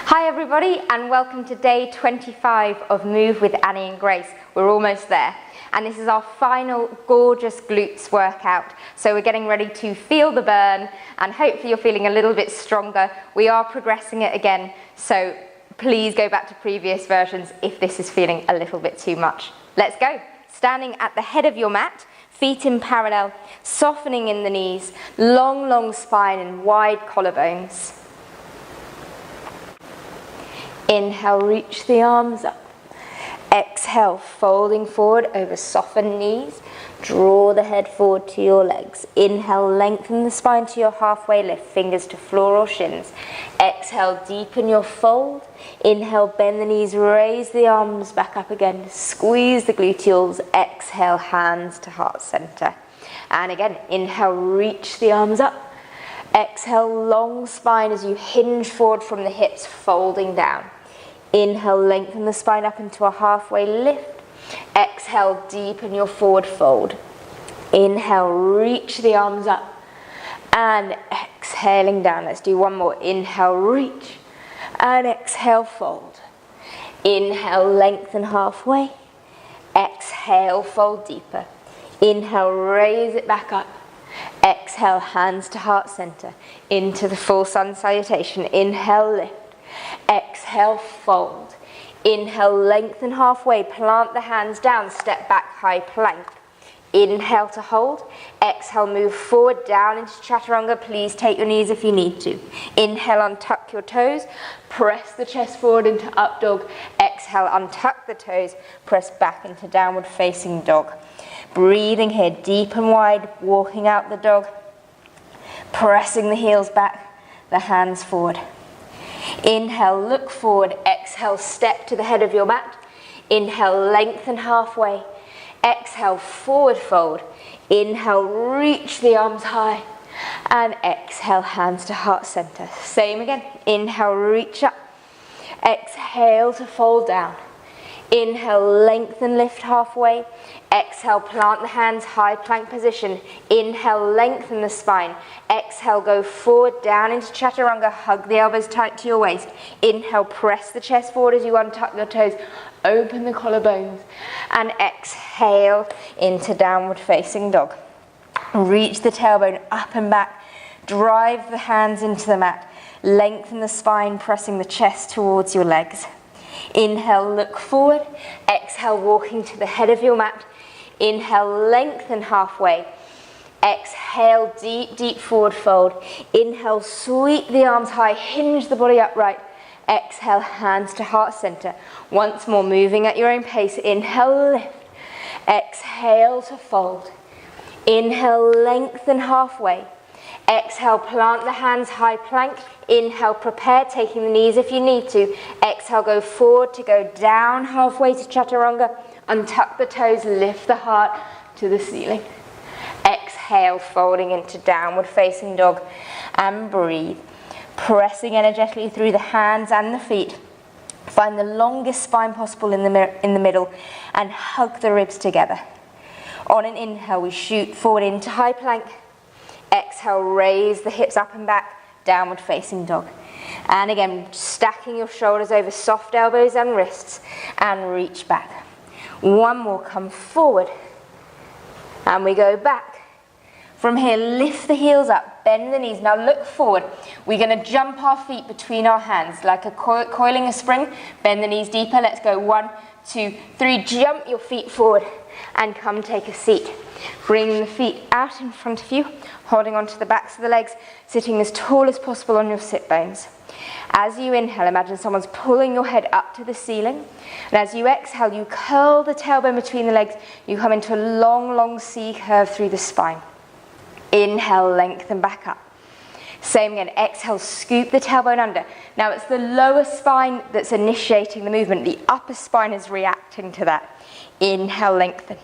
Hi everybody, and welcome to day 25 of Move with Annie and Grace. We're almost there, and this is our final gorgeous glutes workout. So we're getting ready to feel the burn, and hopefully you're feeling a little bit stronger. We are progressing it again, so please go back to previous versions if this is feeling a little bit too much. Let's go. Standing at the head of your mat, feet in parallel, softening in the knees, long spine and wide collarbones. Inhale, reach the arms up. Exhale, folding forward over softened knees. Draw the head forward to your legs. Inhale, lengthen the spine to your halfway lift, fingers to floor or shins. Exhale, deepen your fold. Inhale, bend the knees, raise the arms back up again. Squeeze the gluteals. Exhale, hands to heart center. And again, inhale, reach the arms up. Exhale, long spine as you hinge forward from the hips, folding down. Inhale, lengthen the spine up into a halfway lift. Exhale, deepen your forward fold. Inhale, reach the arms up. And exhaling down. Let's do one more. Inhale, reach. And exhale, fold. Inhale, lengthen halfway. Exhale, fold deeper. Inhale, raise it back up. Exhale, hands to heart center, into the full sun salutation. Inhale, lift. Exhale, fold. Inhale, lengthen halfway, plant the hands down, step back, high plank. Inhale to hold. Exhale, move forward, down into chaturanga. Please take your knees if you need to. Inhale, untuck your toes, press the chest forward into up dog. Exhale, untuck the toes, press back into downward facing dog. Breathing here, deep and wide, walking out the dog, pressing the heels back, the hands forward. Inhale, look forward. Exhale, step to the head of your mat. Inhale, lengthen halfway. Exhale, forward fold. Inhale, reach the arms high. And exhale, hands to heart center. Same again. Inhale, reach up. Exhale to fold down. Inhale, lengthen, lift halfway. Exhale, plant the hands, high plank position. Inhale, lengthen the spine. Exhale, go forward, down into chaturanga. Hug the elbows tight to your waist. Inhale, press the chest forward as you untuck your toes. Open the collarbones. And exhale into downward facing dog. Reach the tailbone up and back. Drive the hands into the mat. Lengthen the spine, pressing the chest towards your legs. Inhale, look forward. Exhale, walking to the head of your mat. Inhale, lengthen halfway. Exhale, deep forward fold. Inhale, sweep the arms high, hinge the body upright. Exhale, hands to heart center. Once more, moving at your own pace. Inhale, lift. Exhale to fold. Inhale, lengthen halfway. Exhale, plant the hands, high plank. Inhale, prepare, taking the knees if you need to. Exhale, go forward to go down halfway to chaturanga. Untuck the toes, lift the heart to the ceiling. Exhale, folding into downward facing dog. And breathe. Pressing energetically through the hands and the feet. Find the longest spine possible in the middle and hug the ribs together. On an inhale, we shoot forward into high plank. Exhale, raise the hips up and back, downward facing dog. And again, stacking your shoulders over soft elbows and wrists and reach back. One more, come forward. And we go back. From here, lift the heels up, bend the knees. Now look forward. We're going to jump our feet between our hands like a coiling a spring. Bend the knees deeper. Let's go 1, 2, 3. Jump your feet forward and come take a seat. Bring the feet out in front of you, holding onto the backs of the legs, sitting as tall as possible on your sit bones. As you inhale, imagine someone's pulling your head up to the ceiling. And as you exhale, you curl the tailbone between the legs. You come into a long C curve through the spine. Inhale, lengthen back up. Same again, exhale, scoop the tailbone under. Now it's the lower spine that's initiating the movement. The upper spine is reacting to that. Inhale, lengthen.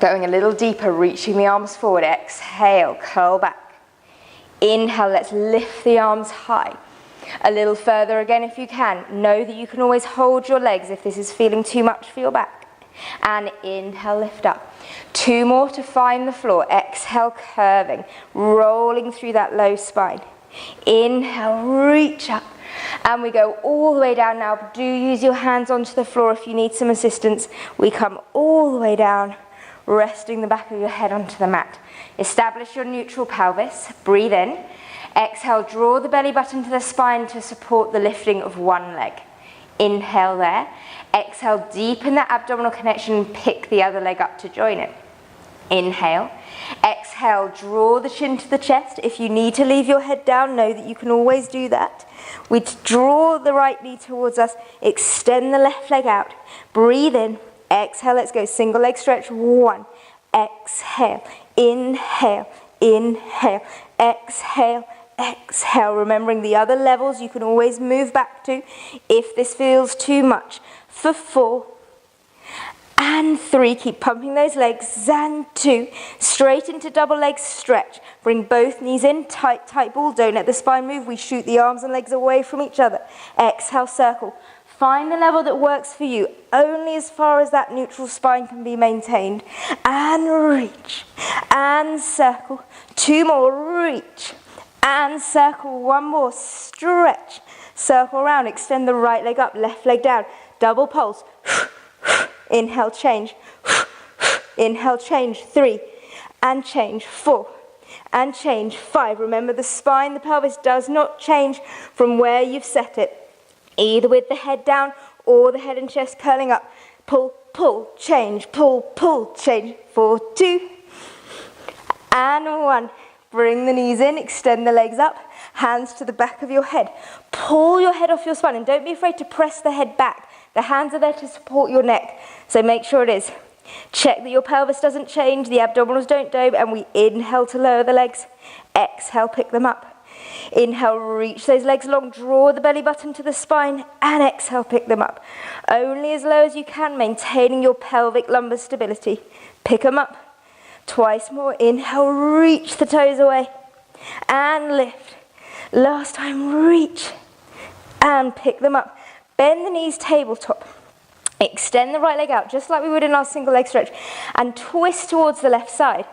Going a little deeper, reaching the arms forward. Exhale, curl back. Inhale, let's lift the arms high. A little further again if you can. Know that you can always hold your legs if this is feeling too much for your back. And inhale, lift up. 2 more to find the floor. Exhale, curving, rolling through that low spine. Inhale, reach up. And we go all the way down now. Do use your hands onto the floor if you need some assistance. We come all the way down, resting the back of your head onto the mat. Establish your neutral pelvis. Breathe in. Exhale, draw the belly button to the spine to support the lifting of one leg. Inhale there. Exhale, deepen that abdominal connection, pick the other leg up to join it. Inhale. Exhale, draw the chin to the chest. If you need to leave your head down, know that you can always do that. We draw the right knee towards us, extend the left leg out. Breathe in. Exhale, let's go. Single leg stretch. 1. Exhale. Inhale. Inhale. Exhale. Exhale. Remembering the other levels you can always move back to if this feels too much. For 4 and 3, keep pumping those legs, and 2, straight into double leg stretch. Bring both knees in, tight, tight ball. Don't let the spine move. We shoot the arms and legs away from each other. Exhale, circle. Find the level that works for you, only as far as that neutral spine can be maintained. And reach, and circle. 2 more, reach, and circle. 1 more, stretch. Circle around, extend the right leg up, left leg down. Double pulse. Inhale, change. Inhale, change. 3, and change. 4, and change. 5. Remember, the spine, the pelvis does not change from where you've set it, either with the head down or the head and chest curling up. Pull, pull, change. Pull, pull, change. 4, 2, and 1. Bring the knees in, extend the legs up, hands to the back of your head. Pull your head off your spine, and don't be afraid to press the head back. The hands are there to support your neck, so make sure it is. Check that your pelvis doesn't change, the abdominals don't dome, and we inhale to lower the legs. Exhale, pick them up. Inhale, reach those legs long, draw the belly button to the spine, and exhale, pick them up. Only as low as you can, maintaining your pelvic lumbar stability. Pick them up. Twice more. Inhale, reach the toes away, and lift. Last time, reach, and pick them up. Bend the knees tabletop. Extend the right leg out, just like we would in our single leg stretch, and twist towards the left side.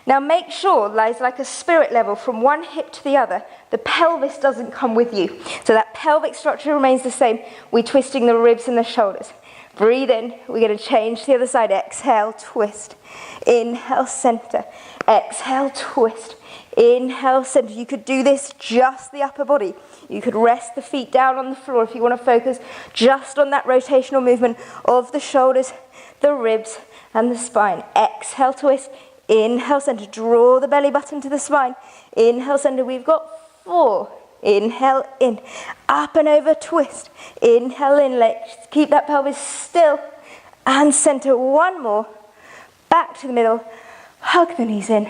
Now make sure, lies like a spirit level from one hip to the other. The pelvis doesn't come with you, so that pelvic structure remains the same. We're twisting the ribs and the shoulders. Breathe in. We're going to change to the other side. Exhale, twist. Inhale, center. Exhale, twist. Inhale, center. You could do this just the upper body. You could rest the feet down on the floor if you want to focus just on that rotational movement of the shoulders, the ribs, and the spine. Exhale, twist. Inhale, center. Draw the belly button to the spine. Inhale, center. We've got 4. Inhale, in. Up and over, twist. Inhale, in. Let's keep that pelvis still. And center. 1 more. Back to the middle. Hug the knees in.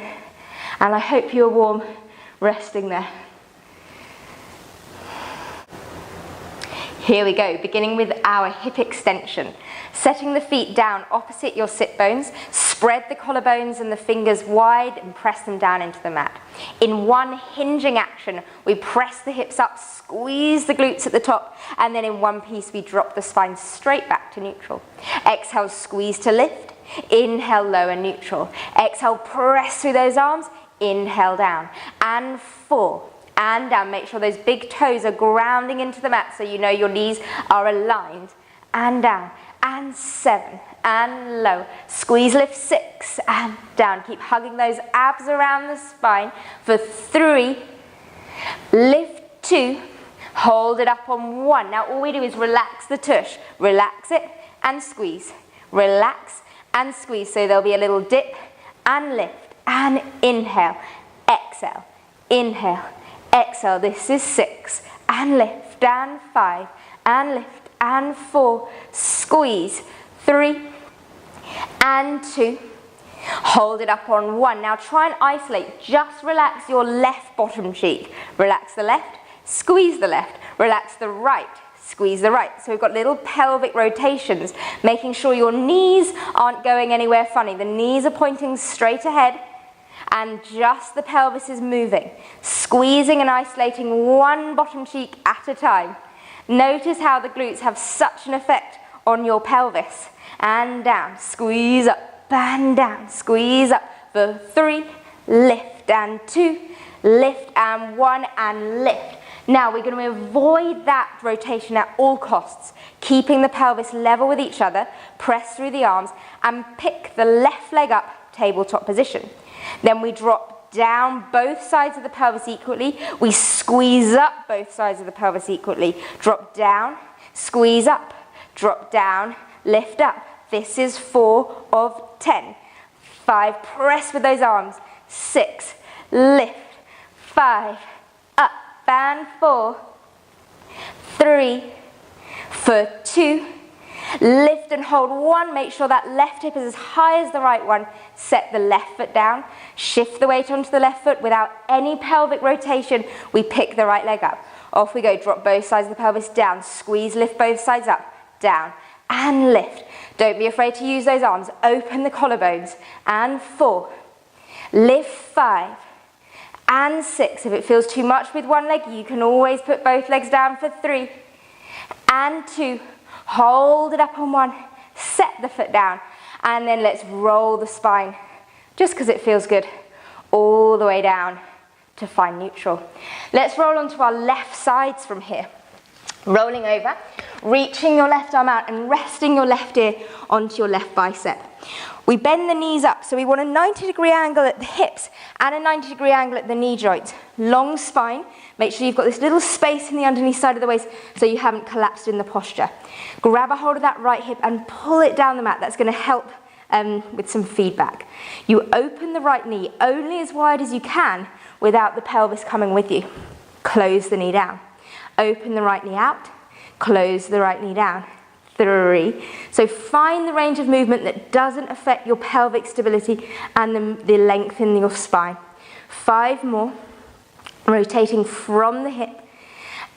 And I hope you're warm resting there. Here we go, beginning with our hip extension. Setting the feet down opposite your sit bones, spread the collarbones and the fingers wide and press them down into the mat. In one hinging action, we press the hips up, squeeze the glutes at the top, and then in one piece we drop the spine straight back to neutral. Exhale, squeeze to lift. Inhale, lower, neutral. Exhale, press through those arms. Inhale, down. And 4. And down. Make sure those big toes are grounding into the mat so you know your knees are aligned. And down. And 7. And low. Squeeze, lift. 6. And down. Keep hugging those abs around the spine for 3. Lift. 2. Hold it up on 1. Now all we do is relax the tush. Relax it and squeeze. Relax and squeeze. So there'll be a little dip and lift. And inhale. Exhale. Inhale. Exhale. This is 6. And lift. And 5. And lift. And 4. Squeeze. 3. And 2. Hold it up on 1. Now try and isolate. Just relax your left bottom cheek. Relax the left. Squeeze the left. Relax the right. Squeeze the right. So we've got little pelvic rotations, making sure your knees aren't going anywhere funny. The knees are pointing straight ahead. And just the pelvis is moving, squeezing and isolating one bottom cheek at a time. Notice how the glutes have such an effect on your pelvis. And down, squeeze up, and down, squeeze up for 3, lift and 2, lift and 1, and lift. Now we're going to avoid that rotation at all costs, keeping the pelvis level with each other, press through the arms, and pick the left leg up, tabletop position. Then we drop down both sides of the pelvis equally. We squeeze up both sides of the pelvis equally. Drop down, squeeze up, drop down, lift up. This is 4 of 10. 5, press with those arms. 6, lift. 5, up and 4. 3, for 2. Lift and hold 1. Make sure that left hip is as high as the right one. Set the left foot down. Shift the weight onto the left foot without any pelvic rotation. We pick the right leg up. Off we go. Drop both sides of the pelvis down. Squeeze, lift both sides up. Down and lift. Don't be afraid to use those arms. Open the collarbones. And 4. Lift 5. And 6. If it feels too much with one leg, you can always put both legs down for 3. And 2. Hold it up on 1. Set the foot down. And then let's roll the spine, just because it feels good, all the way down to find neutral. Let's roll onto our left sides from here. Rolling over, reaching your left arm out and resting your left ear onto your left bicep. We bend the knees up, so we want a 90-degree angle at the hips and a 90-degree angle at the knee joints. Long spine. Make sure you've got this little space in the underneath side of the waist so you haven't collapsed in the posture. Grab a hold of that right hip and pull it down the mat. That's going to help with some feedback. You open the right knee only as wide as you can without the pelvis coming with you. Close the knee down. Open the right knee out. Close the right knee down. 3. So find the range of movement that doesn't affect your pelvic stability and the length in your spine. 5 more. Rotating from the hip.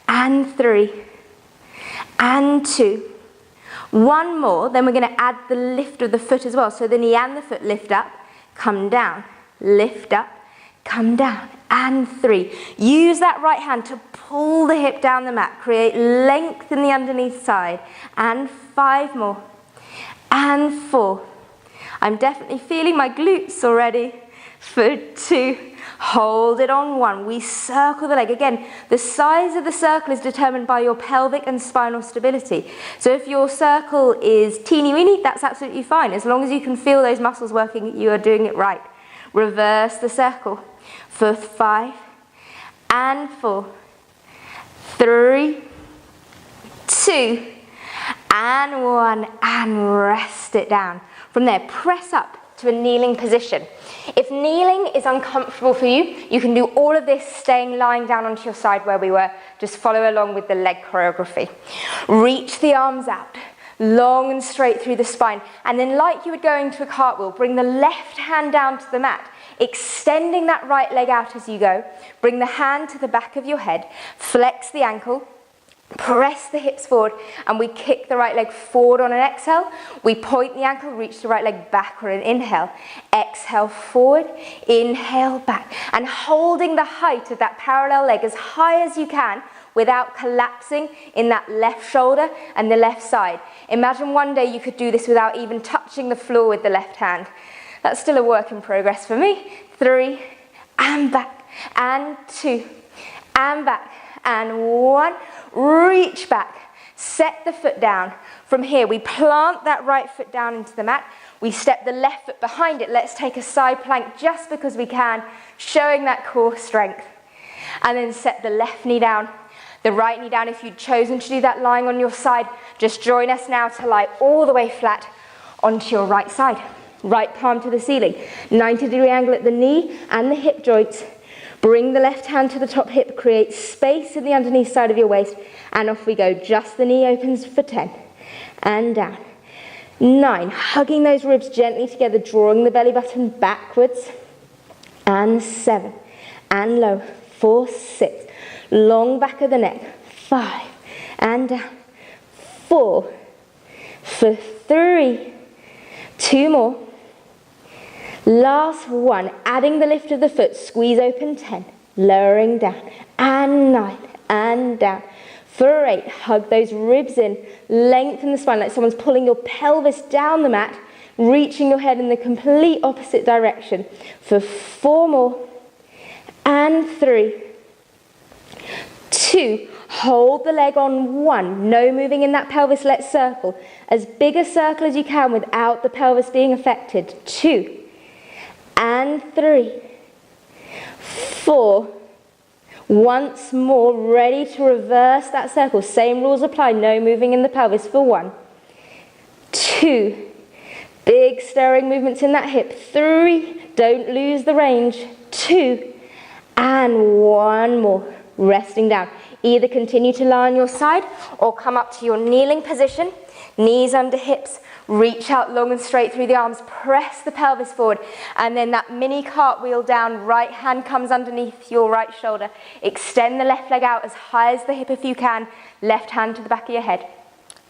And 3. And 2. 1 more. Then we're going to add the lift of the foot as well. So the knee and the foot lift up, come down, lift up, come down. And 3. Use that right hand to pull the hip down the mat. Create length in the underneath side. And 5 more. And 4. I'm definitely feeling my glutes already. For 2. Hold it on 1. We circle the leg. Again, the size of the circle is determined by your pelvic and spinal stability. So if your circle is teeny weeny, that's absolutely fine. As long as you can feel those muscles working, you are doing it right. Reverse the circle. For 5 and 4, 3, 2, and 1, and rest it down. From there, press up to a kneeling position. If kneeling is uncomfortable for you, you can do all of this lying down onto your side where we were. Just follow along with the leg choreography. Reach the arms out, long and straight through the spine, and then like you would go into a cartwheel, bring the left hand down to the mat, extending that right leg out as you go. Bring the hand to the back of your head, flex the ankle, press the hips forward, and we kick the right leg forward on an exhale. We point the ankle, reach the right leg back on an inhale. Exhale forward, inhale back, and holding the height of that parallel leg as high as you can without collapsing in that left shoulder and the left side. Imagine one day you could do this without even touching the floor with the left hand. That's still a work in progress for me. 3, and back, and 2, and back, and 1. Reach back, set the foot down. From here, we plant that right foot down into the mat. We step the left foot behind it. Let's take a side plank just because we can, showing that core strength. And then set the left knee down, the right knee down. If you'd chosen to do that lying on your side, just join us now to lie all the way flat onto your right side. Right palm to the ceiling, 90-degree angle at the knee and the hip joints. Bring the left hand to the top hip, create space in the underneath side of your waist, and off we go. Just the knee opens for 10, and down. 9, hugging those ribs gently together, drawing the belly button backwards, and 7, and low, for 6, long back of the neck, 5, and down, 4, for 3, 2 more. Last 1, adding the lift of the foot, squeeze open 10, lowering down, and 9, and down. For 8, hug those ribs in, lengthen the spine like someone's pulling your pelvis down the mat, reaching your head in the complete opposite direction. For 4 more, and 3, 2, 2, hold the leg on 1, no moving in that pelvis, let's circle. As big a circle as you can without the pelvis being affected. 2, and 3, 4, once more, ready to reverse that circle. Same rules apply, no moving in the pelvis for 1, 2, big stirring movements in that hip, 3, don't lose the range, 2, and 1 more, resting down. Either continue to lie on your side or come up to your kneeling position, knees under hips, reach out long and straight through the arms, press the pelvis forward, and then that mini cartwheel down, right hand comes underneath your right shoulder. Extend the left leg out as high as the hip if you can, left hand to the back of your head.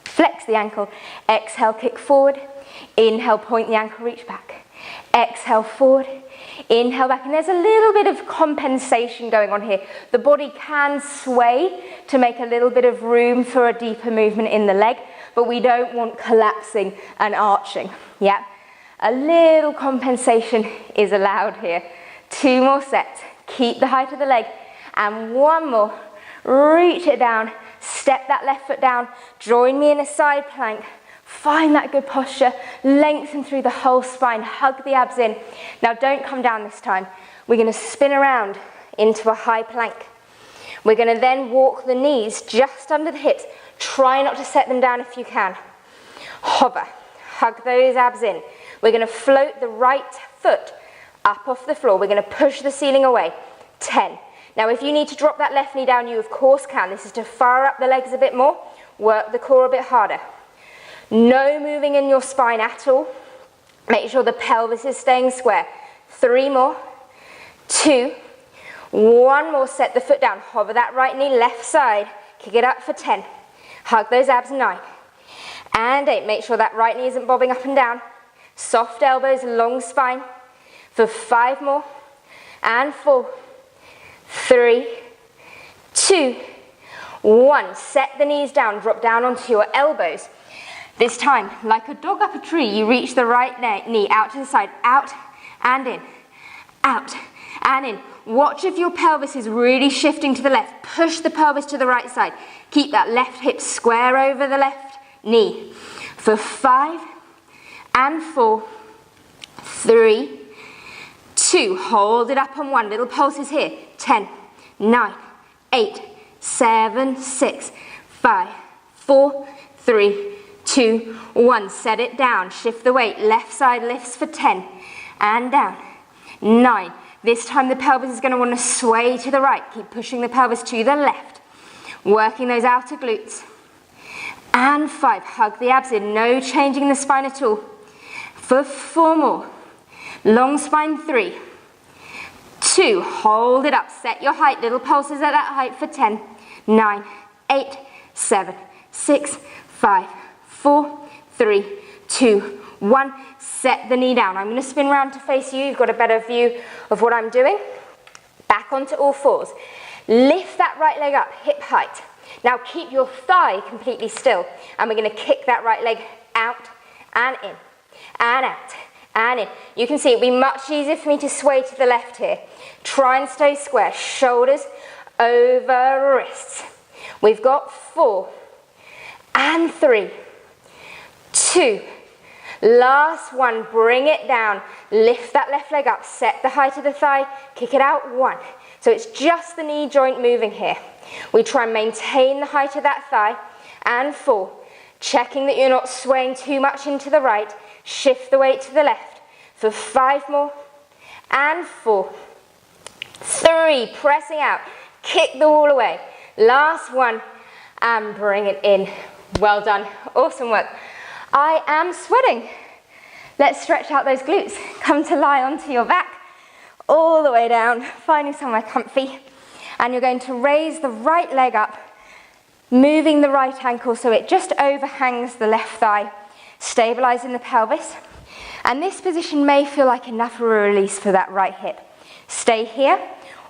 Flex the ankle, exhale, kick forward, inhale, point the ankle, reach back. Exhale, forward, inhale back, and there's a little bit of compensation going on here. The body can sway to make a little bit of room for a deeper movement in the leg, but we don't want collapsing and arching, yeah? A little compensation is allowed here. 2 more sets, keep the height of the leg, and 1 more, reach it down, step that left foot down, join me in a side plank, find that good posture, lengthen through the whole spine, hug the abs in. Now don't come down this time. We're going to spin around into a high plank. We're going to then walk the knees just under the hips. Try not to set them down if you can. Hover, hug those abs in. We're going to float the right foot up off the floor. We're going to push the ceiling away. 10. Now if you need to drop that left knee down, you of course can. This is to fire up the legs a bit more, work the core a bit harder. No moving in your spine at all. Make sure the pelvis is staying square. 3 more, 2, 1 more, set the foot down, hover that right knee left side, kick it up for 10, hug those abs, 9, and 8, make sure that right knee isn't bobbing up and down, soft elbows, long spine, for 5 more, and 4, 3, 2, 1, set the knees down, drop down onto your elbows. This time, like a dog up a tree, you reach the right knee out to the side, out and in, out and in. Watch if your pelvis is really shifting to the left. Push the pelvis to the right side. Keep that left hip square over the left knee. For 5 and 4, 3, 2. Hold it up on 1. Little pulses here. 10, 9, 8, 7, 6, 5, 4, 3, 2, 1. Set it down. Shift the weight. Left side lifts for 10 and down. 9. This time the pelvis is going to want to sway to the right. Keep pushing the pelvis to the left. Working those outer glutes. And 5. Hug the abs in. No changing the spine at all. For 4 more. Long spine. 3, 2. Hold it up. Set your height. Little pulses at that height for 10, 9, 8, 7, 6, 5, 4, 3, 2, 1. Set the knee down. I'm going to spin around to face you. You've got a better view of what I'm doing. Back onto all fours. Lift that right leg up, hip height. Now keep your thigh completely still. And we're going to kick that right leg out and in, and out, and in. You can see it'd be much easier for me to sway to the left here. Try and stay square. Shoulders over wrists. We've got 4 and 3, 2, last 1, bring it down, lift that left leg up, set the height of the thigh, kick it out, 1. So it's just the knee joint moving here. We try and maintain the height of that thigh, and 4, checking that you're not swaying too much into the right, shift the weight to the left, for 5 more, and 4, 3, pressing out, kick the wall away, last 1, and bring it in. Well done, awesome work. I am sweating. Let's stretch out those glutes. Come to lie onto your back, all the way down, finding somewhere comfy. And you're going to raise the right leg up, moving the right ankle so it just overhangs the left thigh, stabilizing the pelvis. And this position may feel like enough of a release for that right hip. Stay here,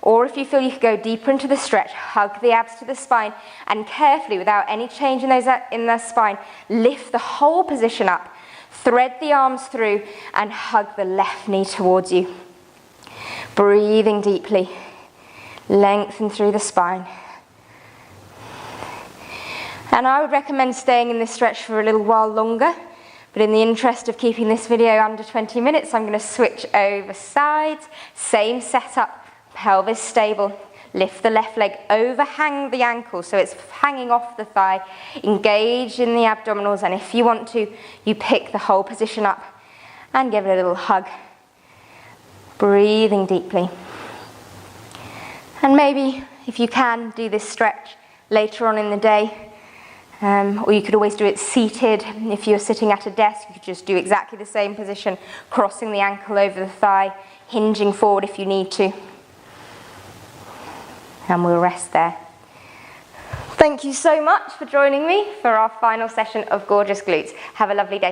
or if you feel you could go deeper into the stretch, hug the abs to the spine, and carefully, without any change in the spine, lift the whole position up. Thread the arms through and hug the left knee towards you. Breathing deeply, lengthen through the spine. And I would recommend staying in this stretch for a little while longer, but in the interest of keeping this video under 20 minutes, I'm going to switch over sides. Same setup, pelvis stable. Lift the left leg, overhang the ankle so it's hanging off the thigh. Engage in the abdominals, and if you want to, you pick the whole position up and give it a little hug. Breathing deeply. And maybe, if you can, do this stretch later on in the day. Or you could always do it seated. If you're sitting at a desk, you could just do exactly the same position, crossing the ankle over the thigh, hinging forward if you need to. And we'll rest there. Thank you so much for joining me for our final session of Gorgeous Glutes. Have a lovely day.